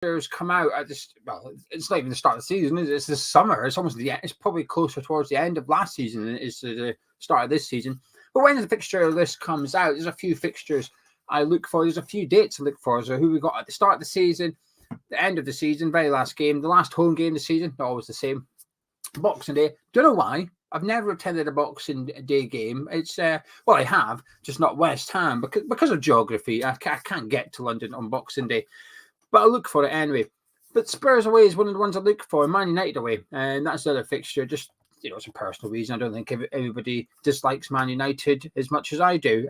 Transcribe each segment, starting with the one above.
fixtures come out at this. Well, it's not even the start of the season. It's the summer. It's almost the. It's probably closer towards the end of last season than it is to the start of this season. But when the fixture list comes out, there's a few fixtures I look for. There's a few dates I look for. So who we got at the start of the season, the end of the season, very last game, the last home game of the season, always the same. Boxing Day. Don't know why. I've never attended a Boxing Day game. It's well, I have, just not West Ham because of geography. I can't get to London on Boxing Day, but I look for it anyway. But Spurs away is one of the ones I look for. Man United away, and that's the other fixture. Just it's a personal reason. I don't think everybody dislikes Man United as much as I do.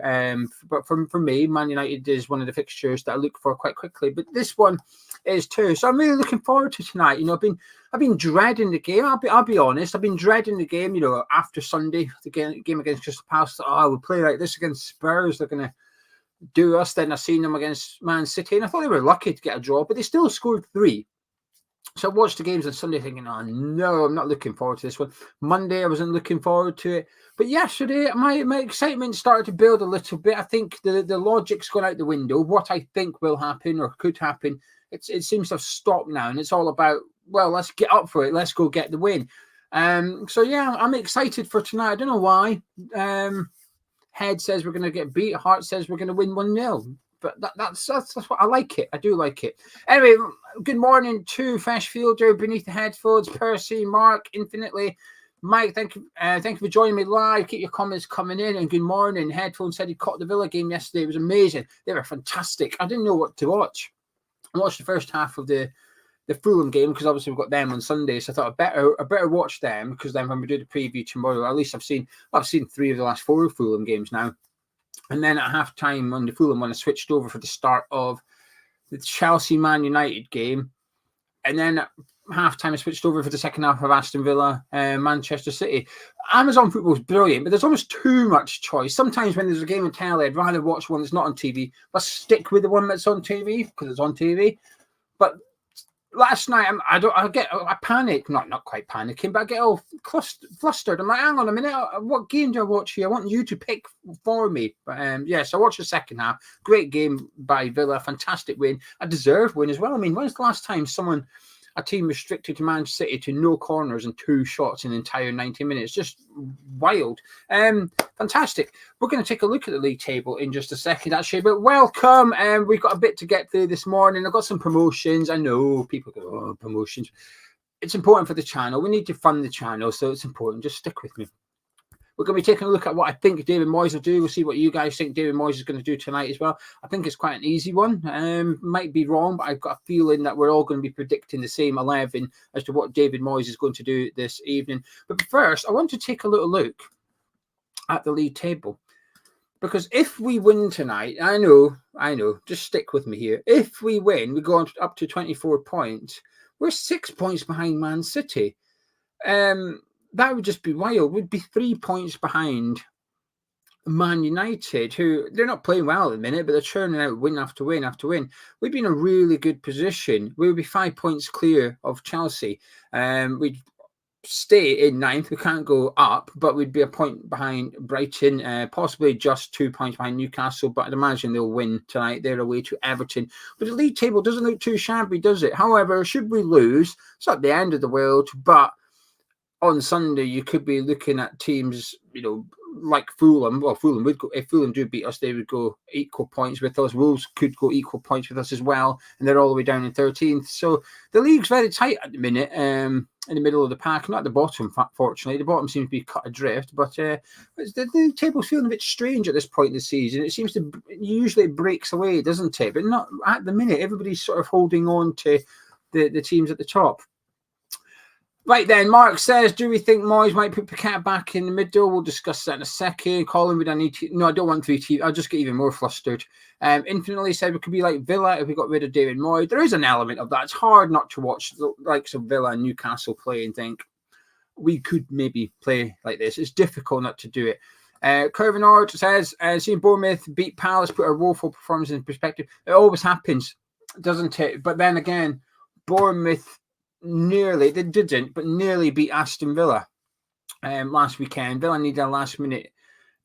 But for me, Man United is one of the fixtures that I look for quite quickly. But this one is too. So I'm really looking forward to tonight. I've been dreading the game. I'll be honest. I've been dreading the game. After Sunday, the game against Crystal Palace. I would play like this against Spurs. They're going to do us. Then I seen them against Man City, and I thought they were lucky to get a draw, but they still scored 3. So I watched the games on Sunday thinking, oh no, I'm not looking forward to this one. Monday, I wasn't looking forward to it. But yesterday, my excitement started to build a little bit. I think the logic's gone out the window. What I think will happen or could happen, it seems to have stopped now. And it's all about, well, let's get up for it. Let's go get the win. So yeah, I'm excited for tonight. I don't know why. Head says we're going to get beat. Heart says we're going to win 1-0. But that's what I like it. I do like it. Anyway, good morning to Freshfielder, Beneath the Headphones, Percy, Mark, Infinitely, Mike. Thank you for joining me live. Keep your comments coming in. And good morning. Headphones said he caught the Villa game yesterday. It was amazing. They were fantastic. I didn't know what to watch. I watched the first half of the Fulham game because obviously we've got them on Sunday. So I thought I better watch them because then when we do the preview tomorrow, at least I've seen 3 of the last 4 Fulham games now. And then at half-time on the Fulham one, I switched over for the start of the Chelsea-Man United game. And then at half-time, I switched over for the second half of Aston Villa, Manchester City. Amazon Football is brilliant, but there's almost too much choice. Sometimes when there's a game on telly, I'd rather watch one that's not on TV. But stick with the one that's on TV because it's on TV. But last night, I panic, not quite panicking, but I get all flustered. I'm like, hang on a minute, what game do I watch here? I want you to pick for me. But so I watched the second half. Great game by Villa, fantastic win. A deserved win as well. I mean, when's the last time a team restricted to Man City to no corners and 2 shots in the entire 90 minutes? Just wild. Fantastic. We're going to take a look at the league table in just a second, actually. But welcome. We've got a bit to get through this morning. I've got some promotions. I know people go, oh, promotions. It's important for the channel. We need to fund the channel, so it's important. Just stick with me. We're going to be taking a look at what I think David Moyes will do. We'll see what you guys think David Moyes is going to do tonight as well. I think it's quite an easy one. Might be wrong, but I've got a feeling that we're all going to be predicting the same 11 as to what David Moyes is going to do this evening. But first, I want to take a little look at the league table. Because if we win tonight, I know, just stick with me here. If we win, we go up to 24 points. We're 6 points behind Man City. That would just be wild. We'd be 3 points behind Man United, who they're not playing well at the minute, but they're churning out win after win after win. We'd be in a really good position. We would be 5 points clear of Chelsea. We'd stay in 9th. We can't go up, but we'd be a point behind Brighton, possibly just 2 points behind Newcastle, but I'd imagine they'll win tonight. They're away to Everton. But the league table doesn't look too shabby, does it? However, should we lose, it's not the end of the world, but on Sunday, you could be looking at teams, like Fulham. Well, Fulham would go, if Fulham do beat us, they would go equal points with us. Wolves could go equal points with us as well, and they're all the way down in 13th. So the league's very tight at the minute, in the middle of the pack, not at the bottom, fortunately. The bottom seems to be cut adrift, but the table's feeling a bit strange at this point in the season. It seems to usually it breaks away, doesn't it? But not at the minute. Everybody's sort of holding on to the teams at the top. Right then, Mark says, do we think Moyes might put Paqueta back in the middle? We'll discuss that in a second. Colin, would I need to? No, I don't want 3 teams. I'll just get even more flustered. Infinitely said we could be like Villa if we got rid of David Moyes. There is an element of that. It's hard not to watch the likes of Villa and Newcastle play and think we could maybe play like this. It's difficult not to do it. Curvinard says, seeing Bournemouth beat Palace put a woeful performance in perspective. It always happens, doesn't it? But then again, Bournemouth nearly beat Aston Villa last weekend. Villa needed a last minute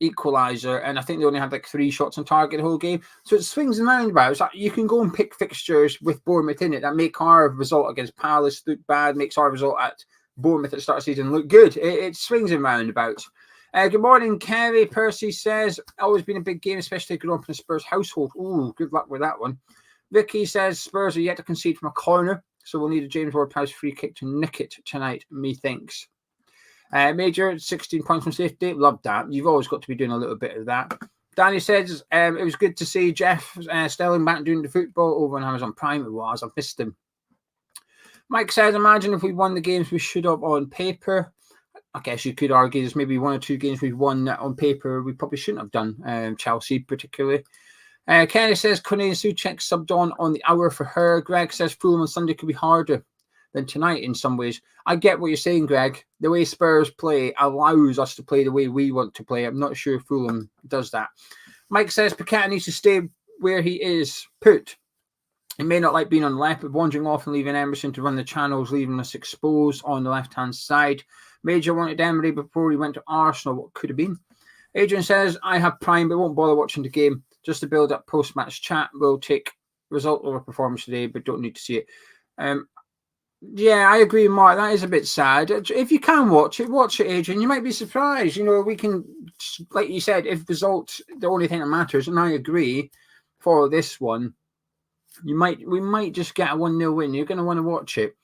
equaliser, and I think they only had like 3 shots on target the whole game. So it swings and roundabouts. You can go and pick fixtures with Bournemouth in it that make our result against Palace look bad, makes our result at Bournemouth at the start of the season look good. It swings and roundabouts. Good morning, Kerry. Percy says, always been a big game, especially growing up in a Spurs household. Ooh, good luck with that one. Vicky says, Spurs are yet to concede from a corner, so we'll need a James Ward-Prowse free kick to nick it tonight, methinks. Major, 16 points from safety. Love that. You've always got to be doing a little bit of that. Danny says, it was good to see Jeff Stelling back doing the football over on Amazon Prime. It was. I've missed him. Mike says, imagine if we won the games we should have on paper. I guess you could argue there's maybe 1 or 2 games we've won that on paper we probably shouldn't have done. Chelsea particularly. Kenny says, Cornelia Souček subbed on the hour for her. Greg says, Fulham on Sunday could be harder than tonight in some ways. I get what you're saying, Greg. The way Spurs play allows us to play the way we want to play. I'm not sure Fulham does that. Mike says Paqueta needs to stay where he is put. He may not like being on the left, but wandering off and leaving Emerson to run the channels, leaving us exposed on the left-hand side. Major wanted Emery before he went to Arsenal. What could have been? Adrian says, I have Prime, but won't bother watching the game. Just to build up post-match chat. We'll take result over performance today, but don't need to see it. Yeah, I agree, Mark. That is a bit sad. If you can watch it, Adrian. You might be surprised. You know, we can, like you said, if results the only thing that matters, and I agree for this one, we might just get a 1-0 win. You're going to want to watch it.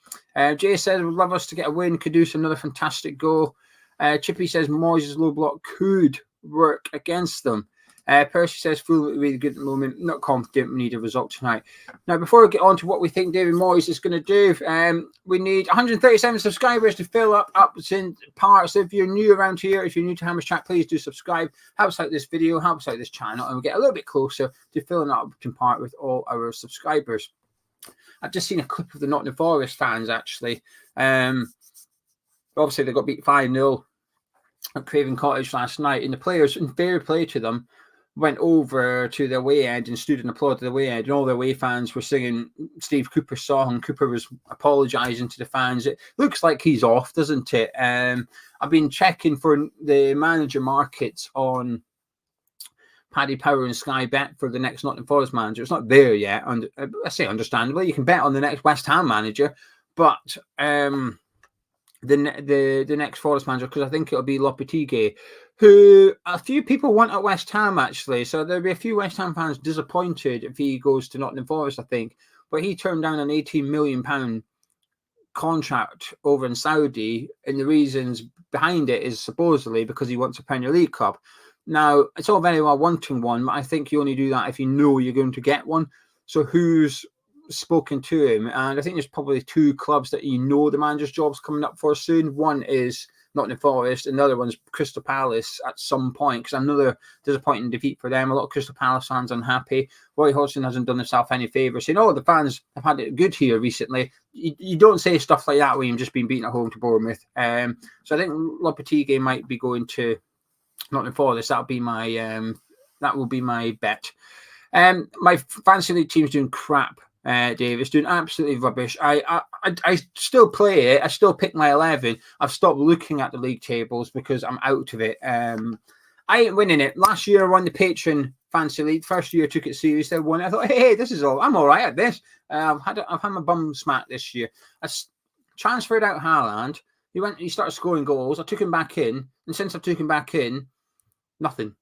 Jay says, would love us to get a win. Kudus, another fantastic goal. Chippy says, Moyes' low block could work against them. Percy says, Fulham really good at the moment. Not confident. We need a result tonight. Now, before we get on to what we think David Moyes is going to do, we need 137 subscribers to fill up in parts. If you're new around here, if you're new to Hammers Chat, please do subscribe. Help us out this video, help us out this channel, and we'll get a little bit closer to filling up in part with all our subscribers. I've just seen a clip of the Nottingham Forest fans, actually. Obviously, they got beat 5-0 at Craven Cottage last night, and the players, in fair play to them, went over to the away end and stood and applauded the away end, and all the away fans were singing Steve Cooper's song. Cooper was apologising to the fans. It looks like he's off, doesn't it? I've been checking for the manager markets on Paddy Power and Sky Bet for the next Nottingham Forest manager. It's not there yet. And I say understandably, you can bet on the next West Ham manager, but the next Forest manager, because I think it'll be Lopetegui, who a few people want at West Ham, actually. So there'll be a few West Ham fans disappointed if he goes to Nottingham Forest, I think. But he turned down an £18 million contract over in Saudi, and the reasons behind it is supposedly because he wants a Premier League club. Now, it's all very well wanting one, but I think you only do that if you know you're going to get one. So who's spoken to him? And I think there's probably 2 clubs that you know the manager's job's coming up for soon. One is Nottingham Forest, and the other one's Crystal Palace at some point, because another disappointing defeat for them. A lot of Crystal Palace fans unhappy. Roy Hodgson hasn't done himself any favours, saying, oh, the fans have had it good here recently. You don't say stuff like that when you've just been beaten at home to Bournemouth. So I think Lopetegui might be going to Nottingham Forest. That will be my bet. My fantasy league team's doing crap. Dave, it's doing absolutely rubbish. I still play it. I still pick my 11. I've stopped looking at the league tables because I'm out of it. I ain't winning it. Last year I won the Patron fantasy league. First year I took it seriously. I won it. I thought, hey, I'm all right at this. I've had my bum smacked this year. I transferred out Haaland. He started scoring goals. I took him back in, and since I took him back in, nothing.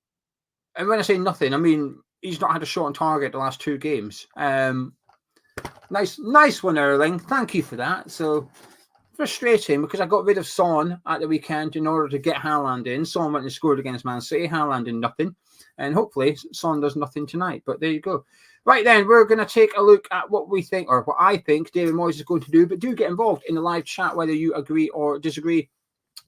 And when I say nothing, I mean he's not had a shot on target the last 2 games. Nice one, Erling. Thank you for that. So frustrating because I got rid of Son at the weekend in order to get Haaland in. Son went and scored against Man City. Haaland did nothing. And hopefully Son does nothing tonight. But there you go. Right then, we're going to take a look at what we think, or what I think David Moyes is going to do. But do get involved in the live chat, whether you agree or disagree.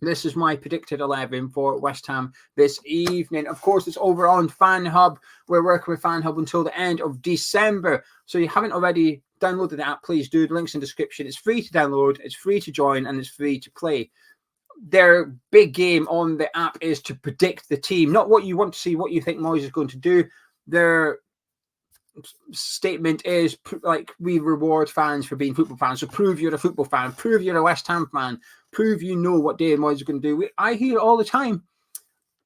This is my predicted 11 for West Ham this evening. Of course, it's over on Fan Hub. We're working with Fan Hub until the end of December. So you haven't already downloaded the app, please do. The link's in the description. It's free to download, it's free to join, and it's free to play. Their big game on the app is to predict the team, not what you want to see, what you think Moyes is going to do. Their statement is like, we reward fans for being football fans. So prove you're a football fan, prove you're a West Ham fan, prove you know what David Moyes is going to do. I hear it all the time.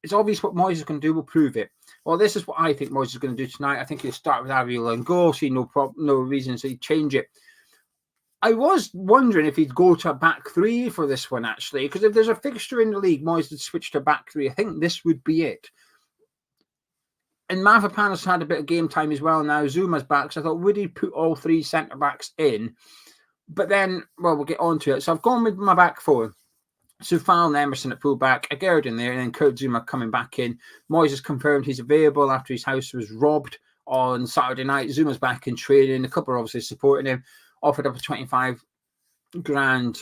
it's obvious what Moyes is going to do will prove it. Well, this is what I think Moyes is going to do tonight. I think he'll start with Ariel and goal. See no reason to change it. I was wondering if he'd go to a back three for this one, actually, because if there's a fixture in the league, Moyes would switch to back three. I think this would be it. And Mavropanos had a bit of game time as well now. Zouma's back, so I thought, would he put all three centre-backs in? But then, well, we'll get on to it. So I've gone with my back four. So Fowler and Emerson at full-back, Jarrod in there, and then Kurt Zouma coming back in. Moyes has confirmed he's available after his house was robbed on Saturday night. Zouma's back in training. A couple are obviously supporting him. Offered up a 25 grand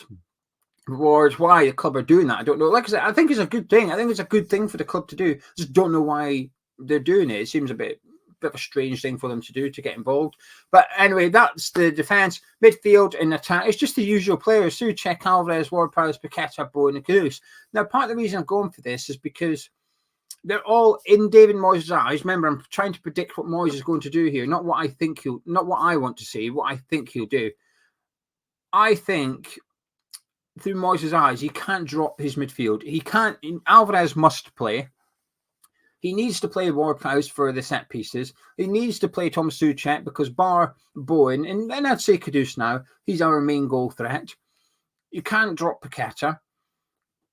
reward. Why the club are doing that, I don't know. Like I said, I think it's a good thing. I think it's a good thing for the club to do. Just don't know why they're doing it. It seems a bit of a strange thing for them to do, to get involved. But anyway, that's the defence. Midfield and attack. It's just the usual players. Souček, Alvarez, Ward-Prowse, Paqueta, Bowen and Kudus. Now, part of the reason I'm going for this is because they're all in David Moyes' eyes. Remember, I'm trying to predict what Moyes is going to do here, not what I want to see, what I think he'll do. I think through Moyes' eyes, he can't drop his midfield. He can't. Alvarez must play. He needs to play Ward-Prowse for the set pieces. He needs to play Thomas Souček because bar Bowen, and I'd say Kudus now, he's our main goal threat. You can't drop Paqueta.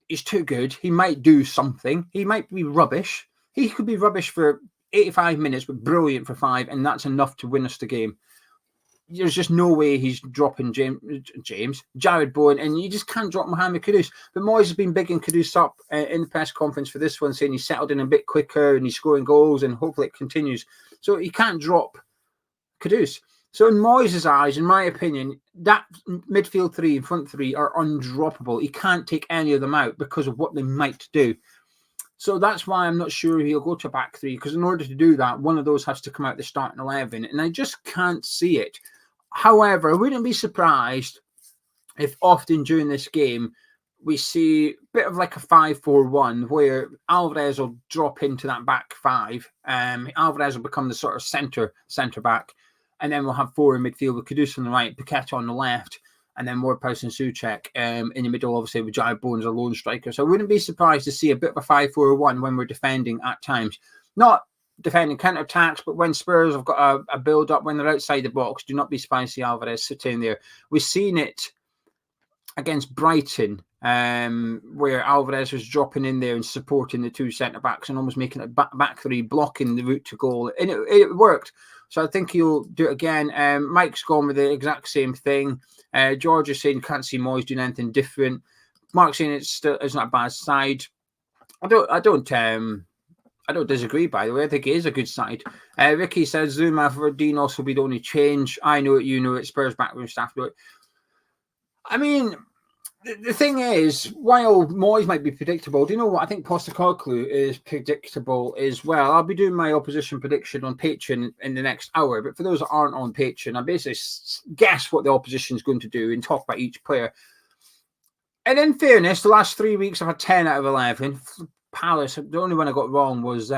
He's too good. He might do something. He might be rubbish. He could be rubbish for 85 minutes, but brilliant for 5, and that's enough to win us the game. There's just no way he's dropping Jarrod Bowen, and you just can't drop Mohamed Kudus. But Moyes has been bigging Kudus up in the press conference for this one, saying he's settled in a bit quicker and he's scoring goals, and hopefully it continues. So he can't drop Kudus. So in Moyes' eyes, in my opinion, that midfield three and front three are undroppable. He can't take any of them out because of what they might do. So that's why I'm not sure he'll go to back three, because in order to do that, one of those has to come out the starting 11, and I just can't see it. However, I wouldn't be surprised if often during this game we see a bit of like a 5-4-1 where Alvarez will drop into that back five. Alvarez will become the sort of centre back, and then we'll have 4 in midfield with Kudus on the right, Paqueta on the left, and then Ward-Prowse and Souček in the middle, obviously, with Jarrod Bowen as a lone striker. So I wouldn't be surprised to see a bit of a 5-4-1 when we're defending at times. Not defending counter-attacks, but when Spurs have got a build-up, when they're outside the box, do not be surprised to see Alvarez sitting there. We've seen it against Brighton, where Alvarez was dropping in there and supporting the 2 centre-backs and almost making it back three, blocking the route to goal. And it worked. So I think he'll do it again. Mike's gone with the exact same thing. George is saying can't see Moyes doing anything different. Mark's saying it's not a bad side. I don't disagree, by the way. I think it is a good side. Ricky says Zouma for Dinos will be the only change. I know it, you know it. Spurs backroom staff know it. I mean, the thing is, while Moyes might be predictable, do you know what? I think Postecoglou is predictable as well. I'll be doing my opposition prediction on Patreon in the next hour, but for those that aren't on Patreon, I basically guess what the opposition is going to do and talk about each player. And in fairness, the last 3 weeks I've had 10 out of 11. Palace, the only one I got wrong was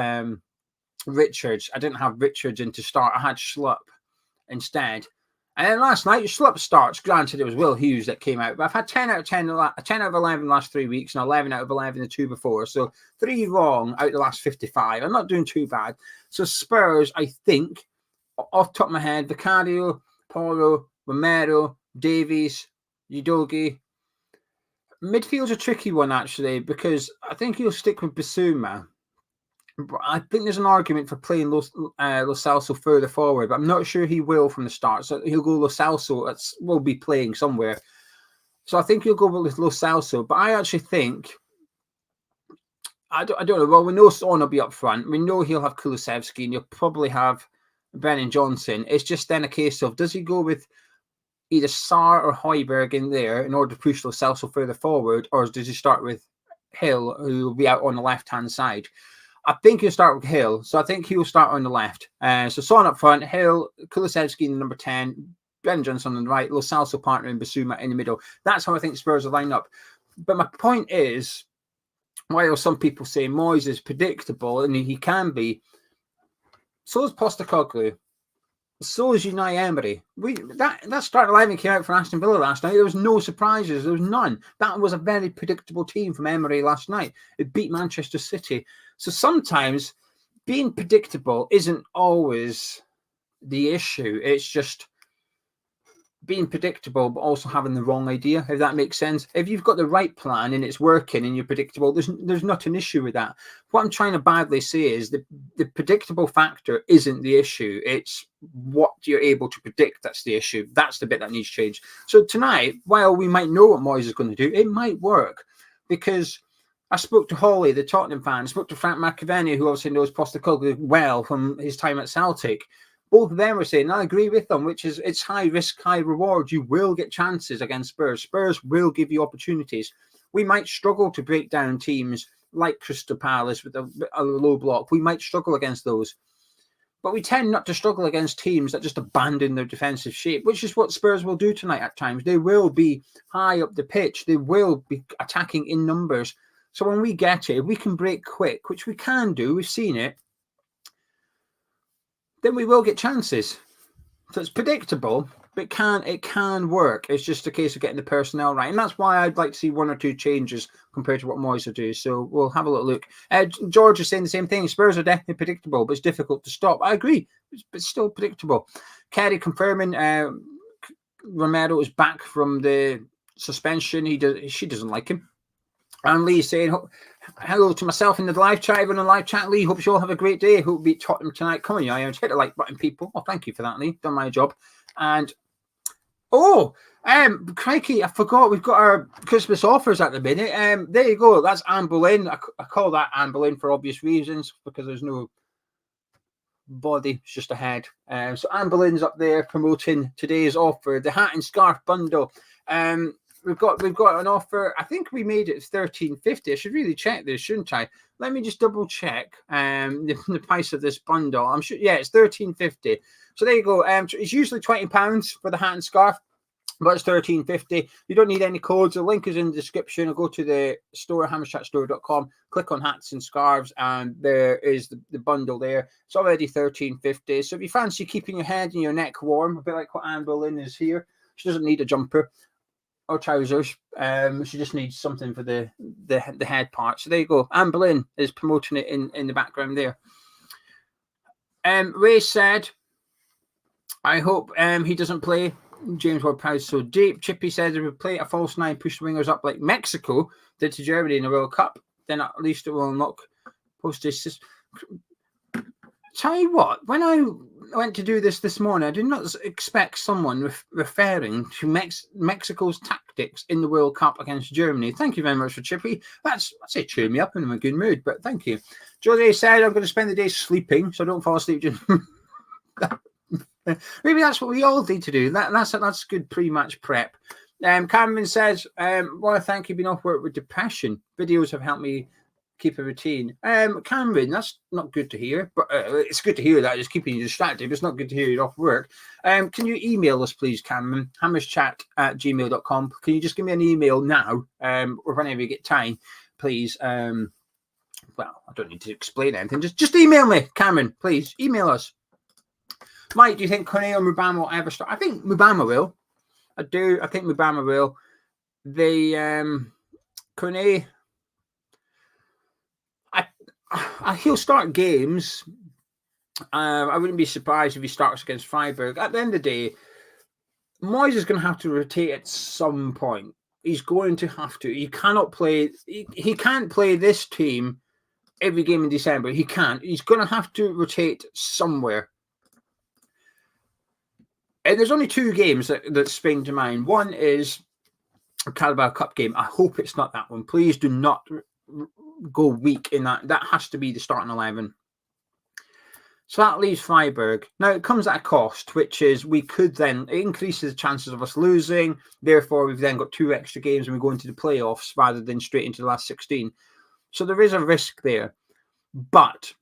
Richards. I didn't have Richards in to start. I had Schlupp instead. And then last night, Schlupp starts. Granted, it was Will Hughes that came out. But I've had 10 out of 10, 10 out of 11 the last 3 weeks, and 11 out of 11 the 2 before. So 3 wrong out of the last 55. I'm not doing too bad. So Spurs, I think, off the top of my head, Vicario, Porro, Romero, Davies, Udogie. Midfield's a tricky one, actually, because I think he'll stick with Bissouma. I think there's an argument for playing Lo Celso further forward, but I'm not sure he will from the start. So he'll go Lo Celso. Will be playing somewhere. So I think he'll go with Lo Celso. But I actually think, I don't know. Well, we know Son will be up front. We know he'll have Kulusevski, and you'll probably have Brennan Johnson. It's just then a case of, does he go with either Sarr or Højbjerg in there in order to push Lo Celso further forward, or does he start with Hill, who will be out on the left-hand side? I think he'll start with Hill, so I think he'll start on the left. So Son up front, Hill, Kulusevski in the number 10, Brennan Johnson on the right, Lo Celso partnering Bissouma in the middle. That's how I think Spurs will line up. But my point is, while some people say Moyes is predictable, and he can be, so is Postecoglou. So is Unai Emery. That starting 11 came out for Aston Villa last night. There was no surprises. There was none. That was a very predictable team from Emery last night. It beat Manchester City. So sometimes being predictable isn't always the issue. It's just being predictable, but also having the wrong idea, if that makes sense. If you've got the right plan and it's working and you're predictable, there's not an issue with that. What I'm trying to badly say is the predictable factor isn't the issue. It's what you're able to predict that's the issue. That's the bit that needs change. So tonight, while we might know what Moyes is going to do, it might work, because I spoke to Holly, the Tottenham fan. I spoke to Frank McAvenny, who obviously knows Postecoglou well from his time at Celtic. Both of them were saying, and I agree with them, which is it's high risk, high reward. You will get chances against Spurs. Spurs will give you opportunities. We might struggle to break down teams like Crystal Palace with a low block. We might struggle against those. But we tend not to struggle against teams that just abandon their defensive shape, which is what Spurs will do tonight at times. They will be high up the pitch. They will be attacking in numbers. So when we get it, if we can break quick, which we can do, we've seen it, then we will get chances. So it's predictable, but it can work. It's just a case of getting the personnel right. And that's why I'd like to see one or two changes compared to what Moyes will do. So we'll have a little look. George is saying the same thing. Spurs are definitely predictable, but it's difficult to stop. I agree, but still predictable. Kerry confirming Romero is back from the suspension. She doesn't like him. And Lee saying, hello to myself in the live chat. Everyone in the live chat, Lee, hope you all have a great day. Hope we beat Tottenham tonight. Come on, you hit the like button, people. Oh, thank you for that, Lee. Done my job. And, crikey, I forgot we've got our Christmas offers at the minute. There you go. That's Anne Boleyn. I call that Anne Boleyn for obvious reasons, because there's no body, it's just a head. So Anne Boleyn's up there promoting today's offer, the hat and scarf bundle. We've got an offer. I think we made it $13.50. I should really check this, shouldn't I? Let me just double check the price of this bundle. I'm sure, yeah, it's $13.50. So there you go. It's usually £20 for the hat and scarf, but it's $13.50. You don't need any codes. The link is in the description. Or go to the store, hammerchatstore.com, click on hats and scarves, and there is the bundle there. It's already $13.50. So if you fancy keeping your head and your neck warm, a bit like what Anne Boleyn is here, she doesn't need a jumper or trousers. She just needs something for the head part. So there you go. Anne Boleyn is promoting it in the background there. Ray said, I hope he doesn't play. James Ward-Prowse so deep. Chippy says, if we play a false nine, push the wingers up like Mexico did to Germany in the World Cup, then at least it will knock post-assist. Tell you what, when I went to do this morning, I did not expect someone referring to Mexico's tactics in the World Cup against Germany. Thank you very much for Chippy. I'd say cheer me up and I'm in a good mood, but thank you. Jose said, I'm going to spend the day sleeping, so don't fall asleep. Maybe that's what we all need to do. That's good pre-match prep. Cameron says, well, thank you. Been off work with depression. Videos have helped me keep a routine. Cameron, that's not good to hear, but it's good to hear that it's keeping you distracted, but it's not good to hear you're off work. Can you email us, please, Cameron? hammerschat@gmail.com. Can you just give me an email now, or whenever you get time, please? Well, I don't need to explain anything. Just email me, Cameron, please. Email us. Mike, do you think Kone or Mubama will ever start? I think Mubama will. I do. I think Mubama will. Kone, he'll start games. I wouldn't be surprised if he starts against Freiburg. At the end of the day, Moyes is going to have to rotate at some point. He's going to have to. He cannot play. He can't play this team every game in December. He can't. He's going to have to rotate somewhere. And there's only two games that spring to mind. One is a Carabao Cup game. I hope it's not that one. Please do not go weak in that. That has to be the starting 11. So that leaves Freiburg. Now, it comes at a cost, which is we could then, it increases the chances of us losing. Therefore, we've then got 2 extra games and we go into the playoffs rather than straight into the last 16. So there is a risk there. But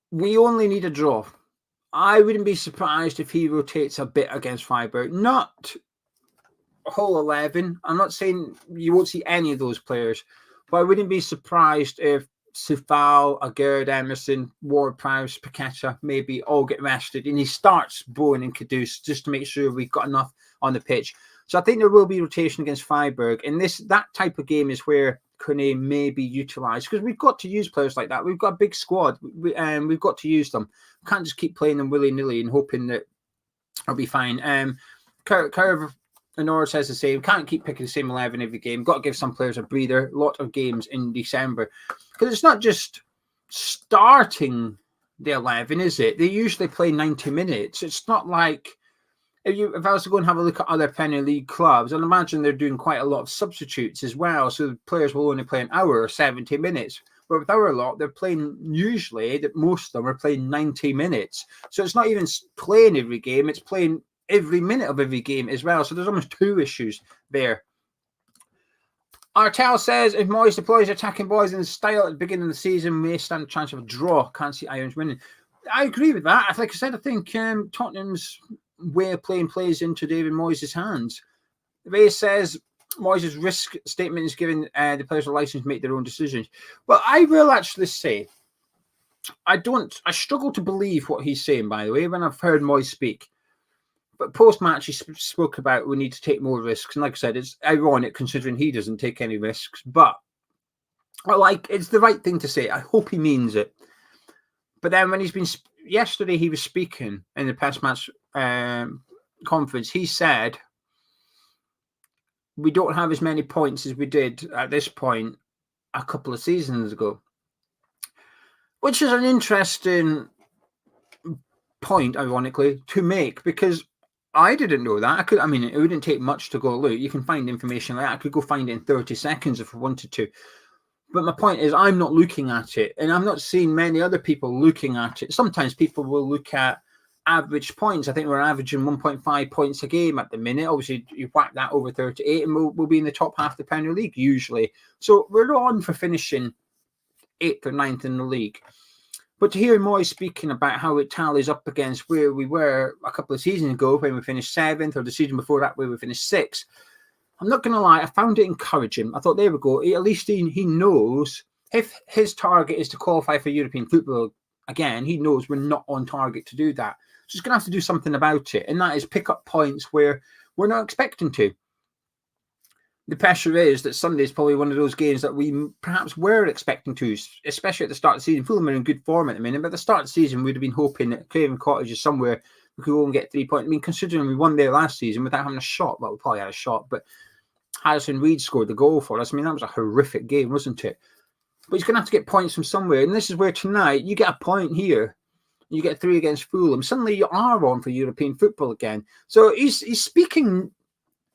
we only need a draw. I wouldn't be surprised if he rotates a bit against Freiburg. Not a whole 11. I'm not saying you won't see any of those players, but I wouldn't be surprised if Sufal, Agerd, Emerson, Ward-Prowse, Paqueta, maybe all get rested, and he starts Bowen and Kudus just to make sure we've got enough on the pitch. So I think there will be rotation against Freiburg, and that type of game is where Kone may be utilised, because we've got to use players like that. We've got a big squad, we've got to use them. We can't just keep playing them willy-nilly and hoping that it'll be fine. Curve Honor says the same. Can't keep picking the same 11 every game. Got to give some players a breather. A lot of games in December, because it's not just starting the 11, is it? They usually play 90 minutes. It's not like if I was to go and have a look at other Premier League clubs, I'd imagine they're doing quite a lot of substitutes as well. So the players will only play an hour or 70 minutes. But with our lot, they're playing usually, that most of them are playing 90 minutes. So it's not even playing every game, it's playing every minute of every game as well. So there's almost two issues there. Artel says, if Moyes deploys attacking boys in style at the beginning of the season, may stand a chance of a draw. Can't see Irons winning. I agree with that. Like I said, I think Tottenham's way of playing plays into David Moyes' hands. Ray says, Moyes' risk statement is giving the players a license to make their own decisions. Well, I will actually say, I struggle to believe what he's saying, by the way, when I've heard Moyes speak. But post-match, he spoke about we need to take more risks. And like I said, it's ironic considering he doesn't take any risks. But it's the right thing to say. I hope he means it. But then when yesterday he was speaking in the post-match conference, he said, we don't have as many points as we did at this point a couple of seasons ago. Which is an interesting point, ironically, to make, because I didn't know that. It wouldn't take much to go look. You can find information like that. I could go find it in 30 seconds if I wanted to. But my point is, I'm not looking at it, and I'm not seeing many other people looking at it. Sometimes people will look at average points. I think we're averaging 1.5 points a game at the minute. Obviously, you whack that over 38, and we'll be in the top half of the Premier League usually. So we're on for finishing 8th or 9th in the league. But to hear Moyes speaking about how it tallies up against where we were a couple of seasons ago when we finished 7th, or the season before that where we finished 6th, I'm not going to lie, I found it encouraging. I thought, there we go. At least he knows if his target is to qualify for European football again, he knows we're not on target to do that. So he's going to have to do something about it, and that is pick up points where we're not expecting to. The pressure is that Sunday is probably one of those games that we perhaps were expecting to, especially at the start of the season. Fulham are in good form at the minute, but at the start of the season, we'd have been hoping that Craven Cottage is somewhere we could go and get 3 points. Considering we won there last season without having a shot, well, we probably had a shot, but Harrison Reed scored the goal for us. That was a horrific game, wasn't it? But he's going to have to get points from somewhere, and this is where tonight you get a point here, you get 3 against Fulham. Suddenly you are on for European football again. So he's speaking,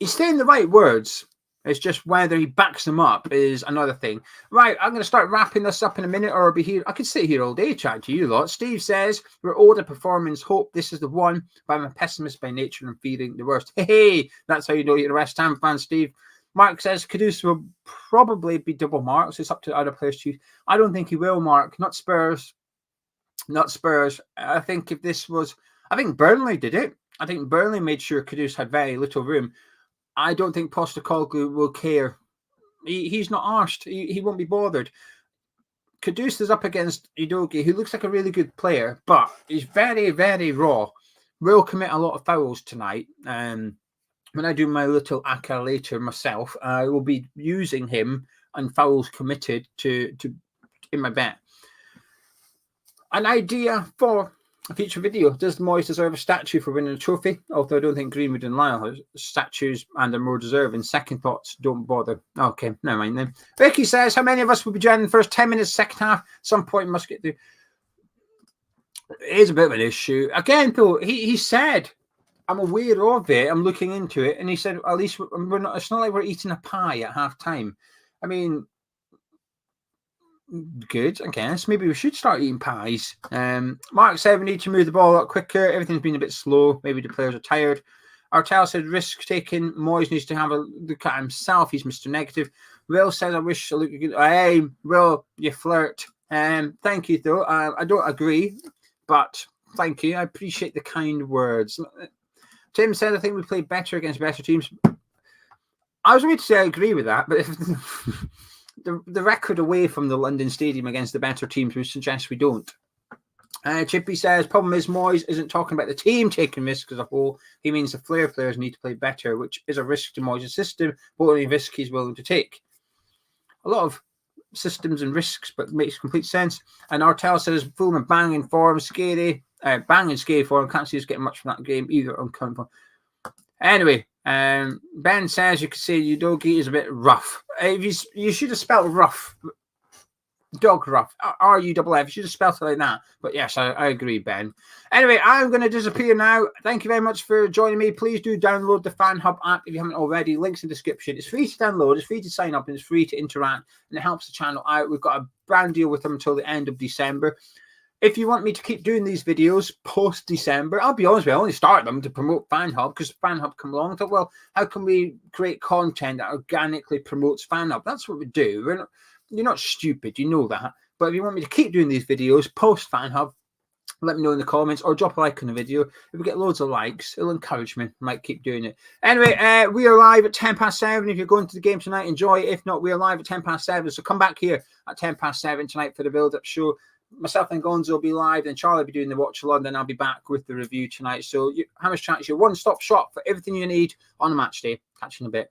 he's saying the right words. It's just whether he backs them up is another thing. Right, I'm going to start wrapping this up in a minute, or I'll be here. I could sit here all day chatting to you lot. Steve says, we're older performance. Hope this is the one, but I'm a pessimist by nature and feeling the worst. Hey, that's how you know you're a West Ham fan, Steve. Mark says, Kudus will probably be double marks. It's up to other players to. I don't think he will, Mark. Not Spurs. Not Spurs. I think I think Burnley did it. I think Burnley made sure Kudus had very little room. I don't think Postecoglou will care. He's not arsed. He won't be bothered. Kudus is up against Udogie, who looks like a really good player, but he's very, very raw. Will commit a lot of fouls tonight. When I do my little ACCA later myself, I will be using him and fouls committed to in my bet. An idea for a future video. Does Moyes deserve a statue for winning a trophy? Although I don't think Greenwood and Lyle have statues and are more deserving. Second thoughts, don't bother. Okay, never mind then. Ricky says, how many of us will be joining the first 10 minutes, second half? At some point must get through. It is a bit of an issue. Again, though, he said, I'm aware of it, I'm looking into it, and he said, at least we're not, it's not like we're eating a pie at half time. I mean, good, I guess. Maybe we should start eating pies. Mark said we need to move the ball a lot quicker. Everything's been a bit slow. Maybe the players are tired. Artel said risk taking. Moyes needs to have a look at himself. He's Mr. Negative. Will says I wish I looked good. Hey, Will, you flirt. Thank you, though. I don't agree, but thank you. I appreciate the kind words. Tim said I think we played better against better teams. I was going to say I agree with that, but the record away from the London Stadium against the better teams would suggest we don't. Chippy says, problem is Moyes isn't talking about the team taking risks as a whole. He means the flair players need to play better, which is a risk to Moyes' system, but only risk he's willing to take. A lot of systems and risks, but makes complete sense. And Artel says, Fulham banging form, scary form. Can't see us getting much from that game either on current form. Anyway, Ben says you could say Udogie is a bit rough. You should have spelled rough. Dog rough. R-U-F-F. You should have spelled it like that. But yes, I agree, Ben. Anyway, I'm going to disappear now. Thank you very much for joining me. Please do download the Fan Hub app if you haven't already. Links in the description. It's free to download. It's free to sign up. And it's free to interact. And it helps the channel out. We've got a brand deal with them until the end of December. If you want me to keep doing these videos post-December, I'll be honest with you, I only started them to promote Fan Hub because Fan Hub come along. I thought, well, how can we create content that organically promotes Fan Hub? That's what we do. You're not stupid, you know that. But if you want me to keep doing these videos post-Fan Hub, let me know in the comments or drop a like on the video. If we get loads of likes, it'll encourage me. I might keep doing it. Anyway, we are live at 7:10. If you're going to the game tonight, enjoy. If not, we are live at 7:10. So come back here at 7:10 tonight for the build-up show. Myself and Gonzo will be live, and Charlie will be doing the watch along. Then I'll be back with the review tonight. So Hammers Chat is your one-stop shop for everything you need on a match day. Catch you in a bit.